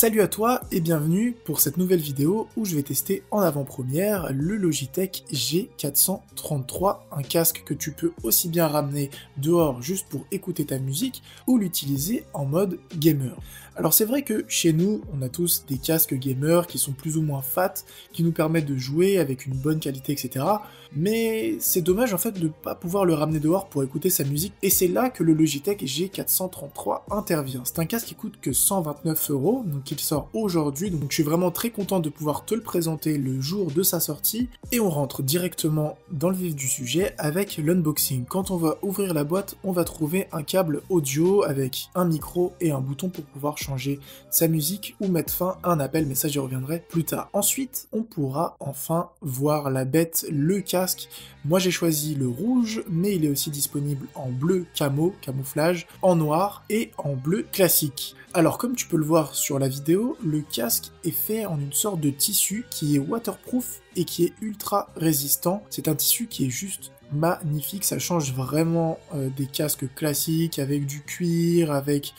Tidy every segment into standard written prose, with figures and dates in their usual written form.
Salut à toi et bienvenue pour cette nouvelle vidéo où je vais tester en avant-première le Logitech G433, un casque que tu peux aussi bien ramener dehors juste pour écouter ta musique ou l'utiliser en mode gamer. Alors c'est vrai que chez nous, on a tous des casques gamer qui sont plus ou moins fat, qui nous permettent de jouer avec une bonne qualité, etc. Mais c'est dommage en fait de ne pas pouvoir le ramener dehors pour écouter sa musique, et c'est là que le Logitech G433 intervient. C'est un casque qui coûte que 129 €, donc il sort aujourd'hui, donc je suis vraiment très content de pouvoir te le présenter le jour de sa sortie, et on rentre directement dans le vif du sujet avec l'unboxing. Quand on va ouvrir la boîte, on va trouver un câble audio avec un micro et un bouton pour pouvoir changer sa musique ou mettre fin à un appel, mais ça j'y reviendrai plus tard. Ensuite, on pourra enfin voir la bête, le casque. Moi j'ai choisi le rouge, mais il est aussi disponible en bleu camouflage, en noir et en bleu classique. Alors comme tu peux le voir sur la vidéo, le casque est fait en une sorte de tissu qui est waterproof et qui est ultra résistant. C'est un tissu qui est juste magnifique, ça change vraiment des casques classiques avec du cuir, avec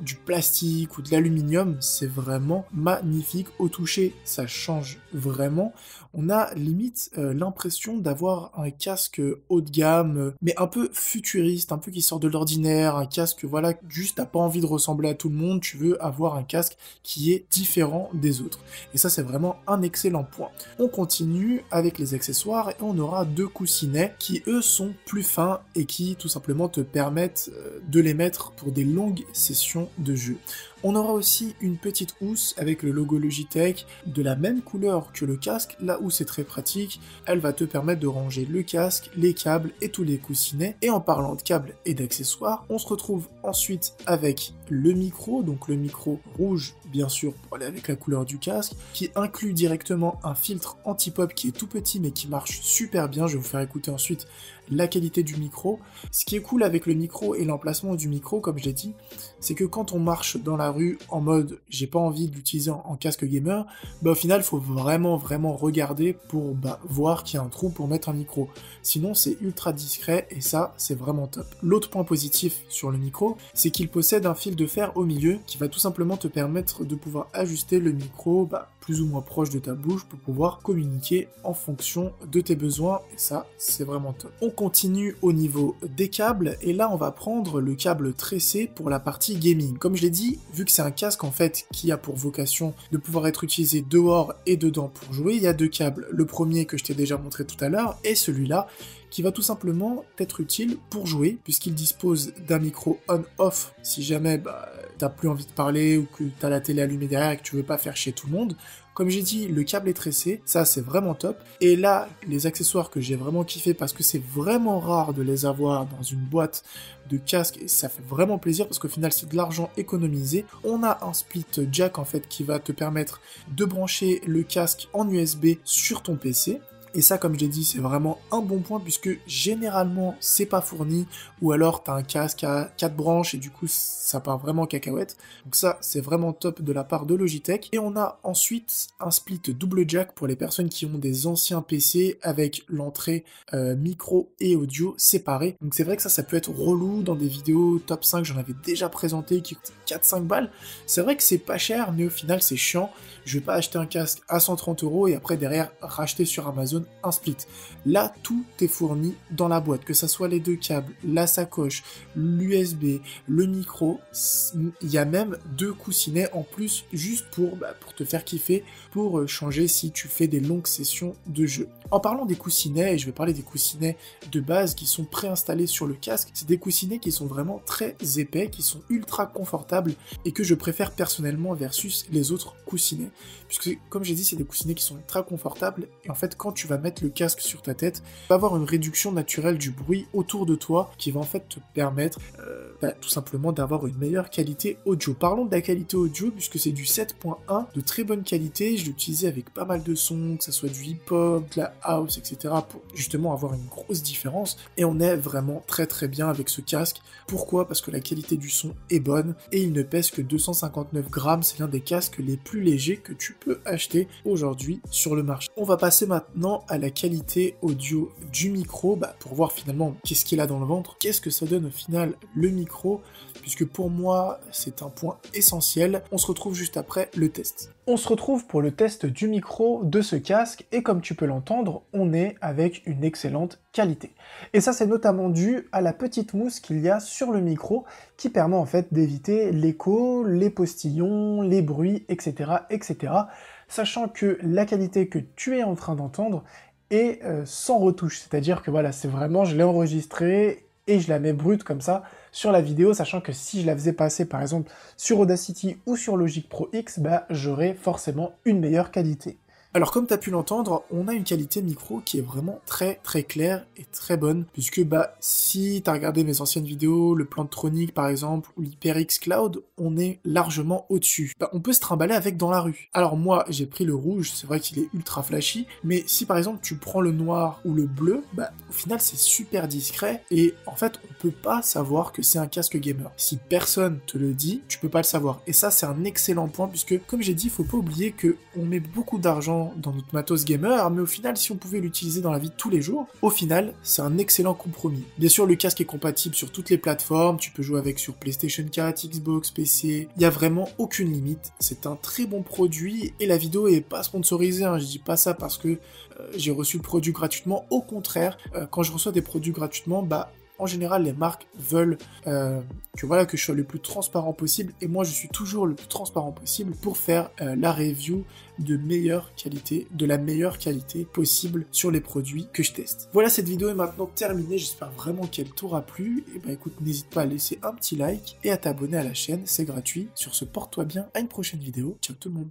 du plastique ou de l'aluminium. C'est vraiment magnifique. Au toucher, ça change vraiment. On a limite l'impression d'avoir un casque haut de gamme, mais un peu futuriste, un peu qui sort de l'ordinaire, un casque, voilà, juste t'as pas envie de ressembler à tout le monde, tu veux avoir un casque qui est différent des autres. Et ça, c'est vraiment un excellent point. On continue avec les accessoires et on aura deux coussinets qui, eux, sont plus fins et qui, tout simplement, te permettent de les mettre pour des longues sessions de jeu. On aura aussi une petite housse avec le logo Logitech de la même couleur que le casque, là où c'est très pratique. Elle va te permettre de ranger le casque, les câbles et tous les coussinets. Et en parlant de câbles et d'accessoires, on se retrouve ensuite avec le micro, donc le micro rouge bien sûr pour aller avec la couleur du casque, qui inclut directement un filtre anti-pop qui est tout petit mais qui marche super bien. Je vais vous faire écouter ensuite la qualité du micro. Ce qui est cool avec le micro et l'emplacement du micro, comme je l'ai dit, c'est que quand on marche dans la rue en mode j'ai pas envie de l'utiliser en casque gamer, au final il faut vraiment regarder pour voir qu'il y a un trou pour mettre un micro. Sinon c'est ultra discret et ça c'est vraiment top. L'autre point positif sur le micro, c'est qu'il possède un fil de fer au milieu qui va tout simplement te permettre de pouvoir ajuster le micro plus ou moins proche de ta bouche pour pouvoir communiquer en fonction de tes besoins, et ça c'est vraiment top. On continue au niveau des câbles et là on va prendre le câble tressé pour la partie gaming. Comme je l'ai dit, vu que c'est un casque en fait qui a pour vocation de pouvoir être utilisé dehors et dedans pour jouer, il y a deux câbles. Le premier que je t'ai déjà montré tout à l'heure et celui-là qui va tout simplement être utile pour jouer puisqu'il dispose d'un micro on-off si jamais t'as plus envie de parler ou que t'as la télé allumée derrière et que tu veux pas faire chier tout le monde. Comme j'ai dit, le câble est tressé, ça c'est vraiment top. Et là, les accessoires que j'ai vraiment kiffé parce que c'est vraiment rare de les avoir dans une boîte de casque et ça fait vraiment plaisir parce qu'au final c'est de l'argent économisé. On a un split jack en fait qui va te permettre de brancher le casque en USB sur ton PC. Et ça, comme je l'ai dit, c'est vraiment un bon point puisque généralement c'est pas fourni ou alors t'as un casque à 4 branches et du coup ça part vraiment en cacahuète. Donc ça, c'est vraiment top de la part de Logitech. Et on a ensuite un split double jack pour les personnes qui ont des anciens PC avec l'entrée micro et audio séparés. Donc c'est vrai que ça peut être relou dans des vidéos top 5, j'en avais déjà présenté qui coûtent 4-5 balles. C'est vrai que c'est pas cher, mais au final c'est chiant. Je vais pas acheter un casque à 130 € et après derrière racheter sur Amazon un split. Là, tout est fourni dans la boîte, que ça soit les deux câbles, la sacoche, l'USB, le micro. Il y a même deux coussinets en plus juste pour te faire kiffer, pour changer si tu fais des longues sessions de jeu. En parlant des coussinets, et je vais parler des coussinets de base qui sont préinstallés sur le casque, c'est des coussinets qui sont vraiment très épais, qui sont ultra confortables et que je préfère personnellement versus les autres coussinets. Puisque comme j'ai dit, c'est des coussinets qui sont très confortables et en fait quand tu vas mettre le casque sur ta tête, tu vas avoir une réduction naturelle du bruit autour de toi qui va en fait te permettre tout simplement d'avoir une meilleure qualité audio. Parlons de la qualité audio puisque c'est du 7.1 de très bonne qualité, je l'ai utilisé avec pas mal de sons, que ça soit du hip-hop, de la house, etc. pour justement avoir une grosse différence et on est vraiment très bien avec ce casque. Pourquoi? Parce que la qualité du son est bonne et il ne pèse que 259 grammes, c'est l'un des casques les plus légers que tu peux acheter aujourd'hui sur le marché. On va passer maintenant directement à la qualité audio du micro, pour voir finalement qu'est-ce qu'il a dans le ventre, qu'est-ce que ça donne au final le micro, puisque pour moi c'est un point essentiel. On se retrouve juste après le test. On se retrouve pour le test du micro de ce casque, et comme tu peux l'entendre, on est avec une excellente qualité. Et ça c'est notamment dû à la petite mousse qu'il y a sur le micro, qui permet en fait d'éviter l'écho, les postillons, les bruits, etc., etc., sachant que la qualité que tu es en train d'entendre est sans retouche, c'est-à-dire que voilà, c'est vraiment, je l'ai enregistré et je la mets brute comme ça sur la vidéo, sachant que si je la faisais passer par exemple sur Audacity ou sur Logic Pro X, j'aurais forcément une meilleure qualité. Alors comme tu as pu l'entendre, on a une qualité micro qui est vraiment très claire et très bonne, puisque si tu as regardé mes anciennes vidéos, le Plantronic par exemple, ou l'HyperX Cloud, on est largement au-dessus. On peut se trimballer avec dans la rue. Alors moi, j'ai pris le rouge, c'est vrai qu'il est ultra flashy, mais si par exemple tu prends le noir ou le bleu, au final c'est super discret, et en fait on peut pas savoir que c'est un casque gamer. Si personne te le dit, tu peux pas le savoir. Et ça c'est un excellent point, puisque comme j'ai dit, faut pas oublier que on met beaucoup d'argent dans notre matos gamer, mais au final, si on pouvait l'utiliser dans la vie de tous les jours, au final, c'est un excellent compromis. Bien sûr, le casque est compatible sur toutes les plateformes, tu peux jouer avec sur PlayStation 4, Xbox, PC, il n'y a vraiment aucune limite, c'est un très bon produit, et la vidéo est pas sponsorisée, je dis pas ça parce que j'ai reçu le produit gratuitement, au contraire, quand je reçois des produits gratuitement, en général, les marques veulent que je sois le plus transparent possible, et moi je suis toujours le plus transparent possible pour faire la review de la meilleure qualité possible sur les produits que je teste. Voilà, cette vidéo est maintenant terminée, j'espère vraiment qu'elle t'aura plu, et écoute, n'hésite pas à laisser un petit like et à t'abonner à la chaîne, c'est gratuit. Sur ce, porte-toi bien, à une prochaine vidéo, ciao tout le monde.